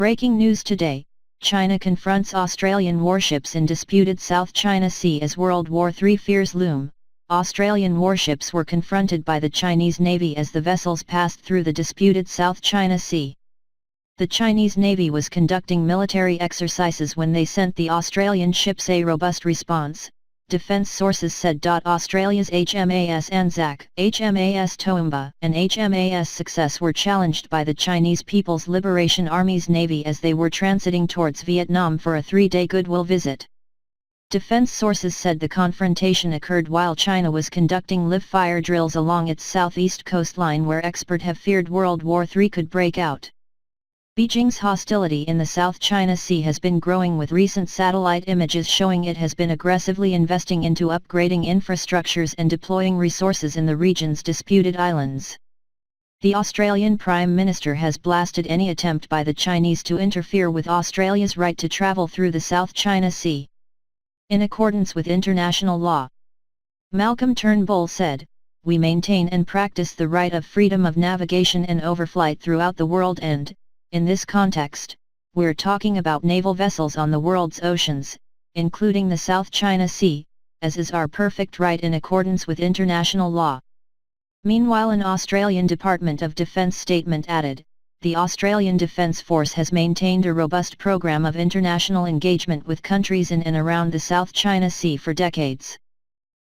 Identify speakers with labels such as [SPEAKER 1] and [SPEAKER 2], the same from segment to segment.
[SPEAKER 1] Breaking news today, China confronts Australian warships in disputed South China Sea as World War III fears loom. Australian warships were confronted by the Chinese Navy as the vessels passed through the disputed South China Sea. The Chinese Navy was conducting military exercises when they sent the Australian ships a robust response, defence sources said. Australia's HMAS Anzac, HMAS Toowoomba and HMAS Success were challenged by the Chinese People's Liberation Army's Navy as they were transiting towards Vietnam for a 3-day goodwill visit. Defense sources said the confrontation occurred while China was conducting live-fire drills along its southeast coastline where experts have feared World War III could break out. Beijing's hostility in the South China Sea has been growing with recent satellite images showing it has been aggressively investing into upgrading infrastructures and deploying resources in the region's disputed islands. The Australian Prime Minister has blasted any attempt by the Chinese to interfere with Australia's right to travel through the South China Sea. In accordance with international law, Malcolm Turnbull said, "We maintain and practice the right of freedom of navigation and overflight throughout the world and, in this context, we're talking about naval vessels on the world's oceans, including the South China Sea, as is our perfect right in accordance with international law." Meanwhile, an Australian Department of Defence statement added, "The Australian Defence Force has maintained a robust program of international engagement with countries in and around the South China Sea for decades.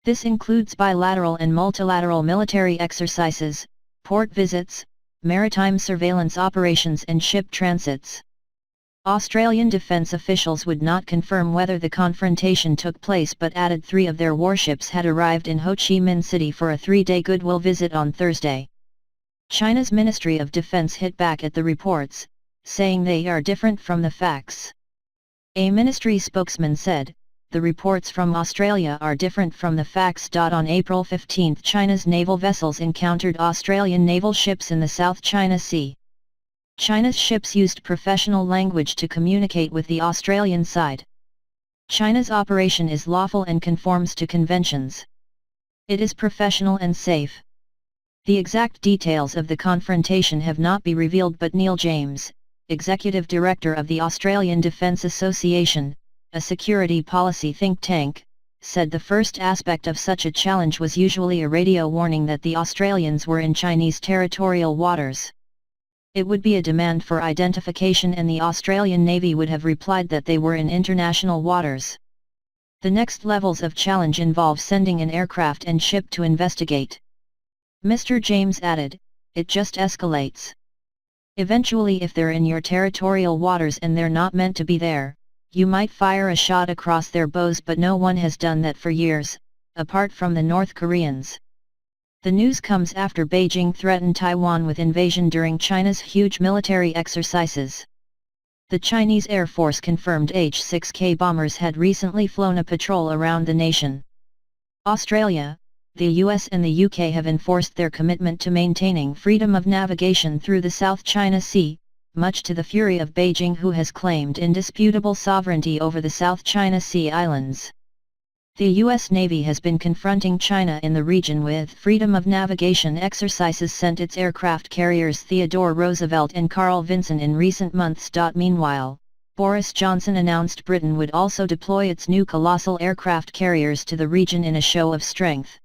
[SPEAKER 1] This includes bilateral and multilateral military exercises, port visits, maritime surveillance operations and ship transits." Australian defence officials would not confirm whether the confrontation took place but added 3 of their warships had arrived in Ho Chi Minh City for a 3-day goodwill visit on Thursday. China's Ministry of Defence hit back at the reports, saying they are different from the facts. A ministry spokesman said, "The reports from Australia are different from the facts." On April 15, China's naval vessels encountered Australian naval ships in the South China Sea. China's ships used professional language to communicate with the Australian side. China's operation is lawful and conforms to conventions. It is professional and safe. The exact details of the confrontation have not been revealed, but Neil James, Executive Director of the Australian Defence Association, a security policy think tank, said the first aspect of such a challenge was usually a radio warning that the Australians were in Chinese territorial waters. It would be a demand for identification and the Australian Navy would have replied that they were in international waters. The next levels of challenge involve sending an aircraft and ship to investigate. Mr. James added, "It just escalates. Eventually, if they're in your territorial waters and they're not meant to be there, you might fire a shot across their bows, but no one has done that for years, apart from the North Koreans." The news comes after Beijing threatened Taiwan with invasion during China's huge military exercises. The Chinese Air Force confirmed H-6K bombers had recently flown a patrol around the nation. Australia, the US and the UK have enforced their commitment to maintaining freedom of navigation through the South China Sea, much to the fury of Beijing, who has claimed indisputable sovereignty over the South China Sea islands. The US Navy has been confronting China in the region with freedom of navigation exercises, sent its aircraft carriers Theodore Roosevelt and Carl Vinson in recent months. Meanwhile, Boris Johnson announced Britain would also deploy its new colossal aircraft carriers to the region in a show of strength.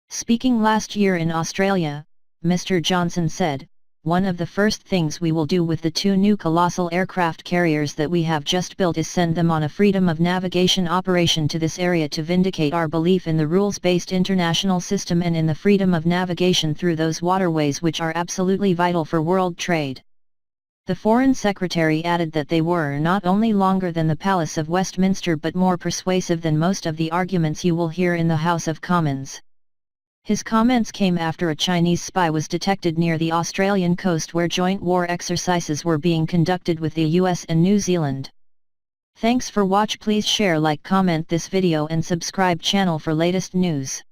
[SPEAKER 1] Speaking last year in Australia, Mr. Johnson said, "One of the first things we will do with the 2 new colossal aircraft carriers that we have just built is send them on a freedom of navigation operation to this area to vindicate our belief in the rules-based international system and in the freedom of navigation through those waterways which are absolutely vital for world trade." The Foreign Secretary added that they were not only longer than the Palace of Westminster but more persuasive than most of the arguments you will hear in the House of Commons. His comments came after a Chinese spy was detected near the Australian coast where joint war exercises were being conducted with the US and New Zealand. Thanks for watch. Please share, like, comment this video and subscribe channel for latest news.